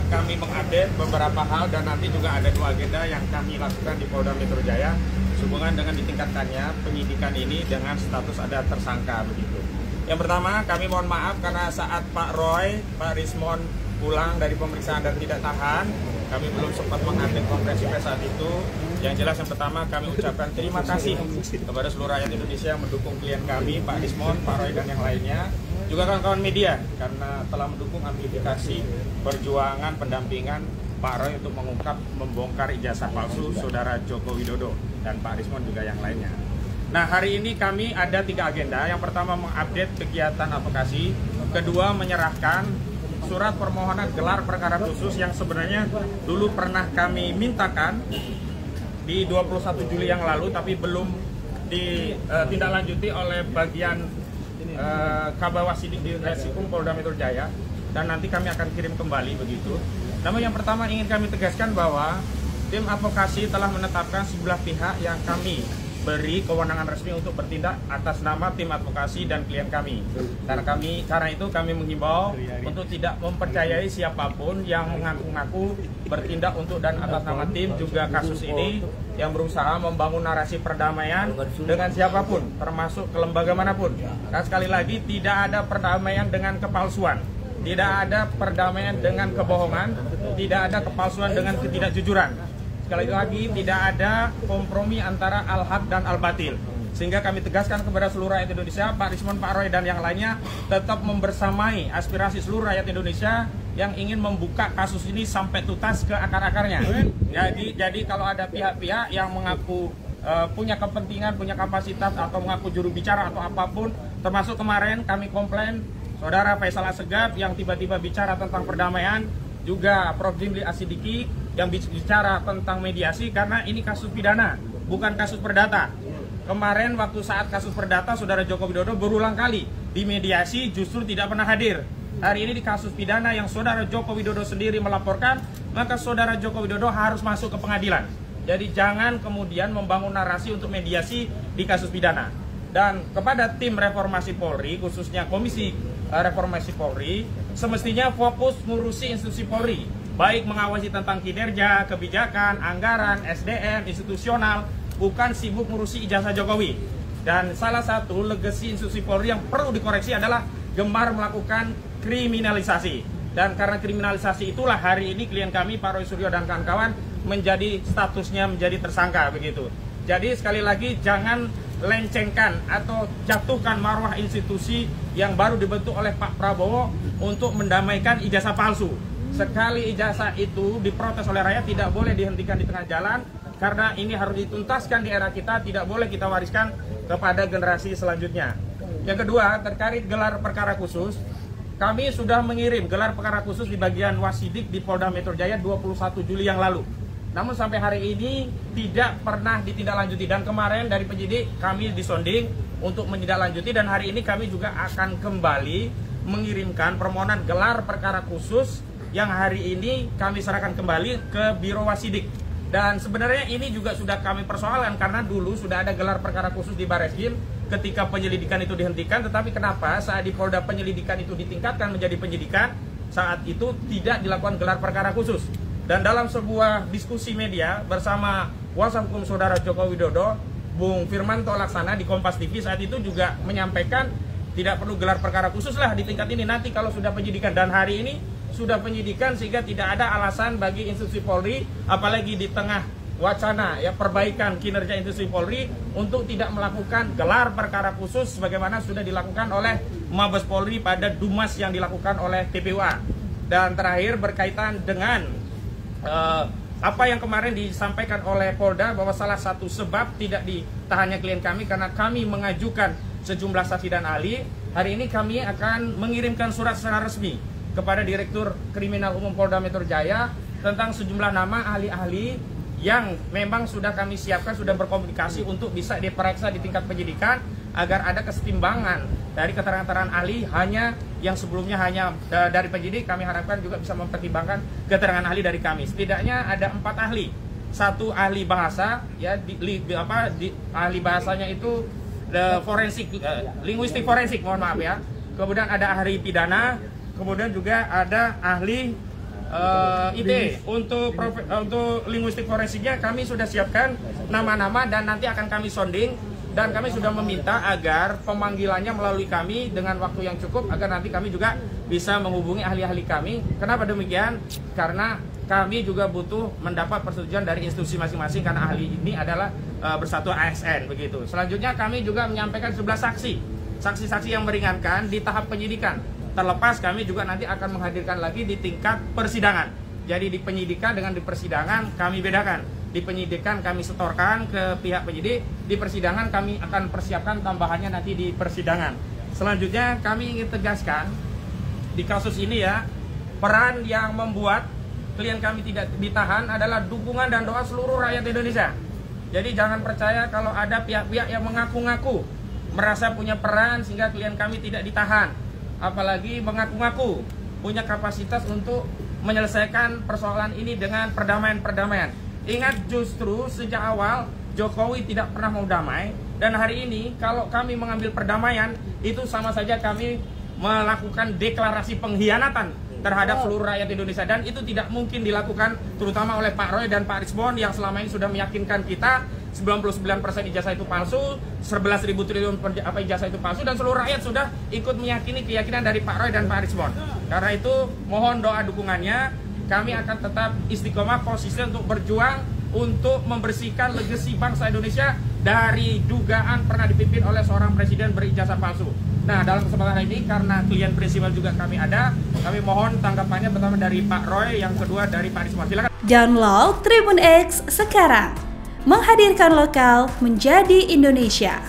kami mengupdate beberapa hal dan nanti juga ada 2 agenda yang kami lakukan di Polda Metro Jaya sehubungan dengan ditingkatkannya penyidikan ini dengan status ada tersangka begitu. Yang pertama, kami mohon maaf karena saat Pak Roy, Pak Rismon pulang dari pemeriksaan dan tidak tahan, kami belum sempat mengupdate konferensi pers saat itu. Yang jelas yang pertama kami ucapkan terima kasih kepada seluruh rakyat Indonesia yang mendukung klien kami, Pak Rismon, Pak Roy dan yang lainnya. Juga kawan-kawan media karena telah mendukung amplifikasi perjuangan pendampingan Pak Roy untuk mengungkap membongkar ijazah palsu Saudara Joko Widodo dan Pak Rismon juga yang lainnya. Nah, hari ini kami ada 3 agenda. Yang pertama mengupdate kegiatan advokasi, kedua menyerahkan surat permohonan gelar perkara khusus yang sebenarnya dulu pernah kami mintakan di 21 Juli yang lalu tapi belum ditindaklanjuti oleh bagian Kabawasidik di Reskrim Polda Metro Jaya dan nanti kami akan kirim kembali begitu. Namun yang pertama ingin kami tegaskan bahwa tim advokasi telah menetapkan 11 pihak yang kami beri kewenangan resmi untuk bertindak atas nama tim advokasi dan klien kami. Karena itu kami menghimbau untuk tidak mempercayai siapapun yang mengaku-ngaku bertindak untuk dan atas nama tim juga kasus ini yang berusaha membangun narasi perdamaian dengan siapapun, termasuk ke lembaga manapun. Dan sekali lagi tidak ada perdamaian dengan kepalsuan, tidak ada perdamaian dengan kebohongan, tidak ada kepalsuan dengan ketidakjujuran. Sekali lagi tidak ada kompromi antara al-haq dan al-batil. Sehingga kami tegaskan kepada seluruh rakyat Indonesia, Pak Rismon, Pak Roy dan yang lainnya tetap membersamai aspirasi seluruh rakyat Indonesia yang ingin membuka kasus ini sampai tuntas ke akar-akarnya. Jadi kalau ada pihak-pihak yang mengaku punya kepentingan, punya kapasitas atau mengaku juru bicara atau apapun, termasuk kemarin kami komplain Saudara Faisal Assegaf yang tiba-tiba bicara tentang perdamaian, juga Prof. Jimli Asidiki yang bicara tentang mediasi karena ini kasus pidana, bukan kasus perdata. Kemarin waktu saat kasus perdata, Saudara Joko Widodo berulang kali di mediasi justru tidak pernah hadir. Hari ini di kasus pidana yang Saudara Joko Widodo sendiri melaporkan, maka Saudara Joko Widodo harus masuk ke pengadilan. Jadi jangan kemudian membangun narasi untuk mediasi di kasus pidana. Dan kepada tim reformasi Polri, khususnya Komisi Reformasi Polri, semestinya fokus ngurusi institusi Polri, baik mengawasi tentang kinerja, kebijakan, anggaran, SDM, institusional, bukan sibuk ngurusi ijazah Jokowi. Dan salah satu legasi institusi Polri yang perlu dikoreksi adalah gemar melakukan kriminalisasi. Dan karena kriminalisasi itulah hari ini klien kami, Pak Roy Suryo dan kawan-kawan, menjadi statusnya menjadi tersangka begitu. Jadi sekali lagi jangan lencengkan atau jatuhkan marwah institusi yang baru dibentuk oleh Pak Prabowo untuk mendamaikan ijazah palsu. Sekali ijazah itu diprotes oleh rakyat tidak boleh dihentikan di tengah jalan karena ini harus dituntaskan di era kita, tidak boleh kita wariskan kepada generasi selanjutnya. Yang kedua, terkait gelar perkara khusus, kami sudah mengirim gelar perkara khusus di bagian Wasidik di Polda Metro Jaya 21 Juli yang lalu. Namun sampai hari ini tidak pernah ditindaklanjuti dan kemarin dari penyidik kami disonding untuk menindaklanjuti dan hari ini kami juga akan kembali mengirimkan permohonan gelar perkara khusus yang hari ini kami serahkan kembali ke Biro Wasidik. Dan sebenarnya ini juga sudah kami persoalkan karena dulu sudah ada gelar perkara khusus di Bareskrim ketika penyelidikan itu dihentikan, tetapi kenapa saat di Polda penyelidikan itu ditingkatkan menjadi penyidikan, saat itu tidak dilakukan gelar perkara khusus. Dan dalam sebuah diskusi media bersama kuasa hukum Saudara Joko Widodo, Bung Firmanto Laksana di Kompas TV saat itu juga menyampaikan tidak perlu gelar perkara khusus lah di tingkat ini nanti kalau sudah penyidikan. Dan hari ini sudah penyidikan sehingga tidak ada alasan bagi institusi Polri, apalagi di tengah wacana ya perbaikan kinerja institusi Polri untuk tidak melakukan gelar perkara khusus sebagaimana sudah dilakukan oleh Mabes Polri pada Dumas yang dilakukan oleh TPUA. Dan terakhir berkaitan dengan apa yang kemarin disampaikan oleh Polda bahwa salah satu sebab tidak ditahannya klien kami karena kami mengajukan sejumlah saksi dan ahli. Hari ini kami akan mengirimkan surat secara resmi kepada Direktur Kriminal Umum Polda Metro Jaya tentang sejumlah nama ahli-ahli yang memang sudah kami siapkan, sudah berkomunikasi untuk bisa diperiksa di tingkat penyidikan agar ada kesetimbangan dari keterangan ahli hanya yang sebelumnya hanya dari penyidik. Kami harapkan juga bisa mempertimbangkan keterangan ahli dari kami. Setidaknya ada 4 ahli. Satu ahli bahasa, ya ahli bahasanya itu forensik, linguistik forensik, mohon maaf ya. Kemudian ada ahli pidana, kemudian juga ada ahli IT. Untuk linguistik forensiknya kami sudah siapkan nama-nama dan nanti akan kami sounding, dan kami sudah meminta agar pemanggilannya melalui kami dengan waktu yang cukup agar nanti kami juga bisa menghubungi ahli-ahli kami. Kenapa demikian? Karena kami juga butuh mendapat persetujuan dari institusi masing-masing karena ahli ini adalah bersatu ASN begitu. Selanjutnya kami juga menyampaikan 11 saksi yang meringankan di tahap penyidikan. Terlepas kami juga nanti akan menghadirkan lagi di tingkat persidangan. Jadi di penyidikan dengan di persidangan kami bedakan. Di penyidikan kami setorkan ke pihak penyidik, di persidangan kami akan persiapkan tambahannya nanti di persidangan. Selanjutnya kami ingin tegaskan di kasus ini ya, peran yang membuat klien kami tidak ditahan adalah dukungan dan doa seluruh rakyat Indonesia. Jadi jangan percaya kalau ada pihak-pihak yang mengaku-ngaku merasa punya peran sehingga klien kami tidak ditahan. Apalagi mengaku-ngaku punya kapasitas untuk menyelesaikan persoalan ini dengan perdamaian. Ingat, justru sejak awal Jokowi tidak pernah mau damai, dan hari ini kalau kami mengambil perdamaian itu sama saja kami melakukan deklarasi pengkhianatan terhadap seluruh rakyat Indonesia, dan itu tidak mungkin dilakukan terutama oleh Pak Roy dan Pak Risbon yang selama ini sudah meyakinkan kita 99% ijazah itu palsu, 11.000 triliun ijazah itu palsu, dan seluruh rakyat sudah ikut meyakini keyakinan dari Pak Roy dan Pak Risbon. Karena itu mohon doa dukungannya, kami akan tetap istiqomah konsisten untuk berjuang untuk membersihkan legasi bangsa Indonesia dari dugaan pernah dipimpin oleh seorang presiden berijazah palsu. Nah, dalam kesempatan ini karena klien prinsipal juga kami ada, kami mohon tanggapannya pertama dari Pak Roy, yang kedua dari Pak Risbon. Silakan. Download Tribun X sekarang. Menghadirkan lokal menjadi Indonesia.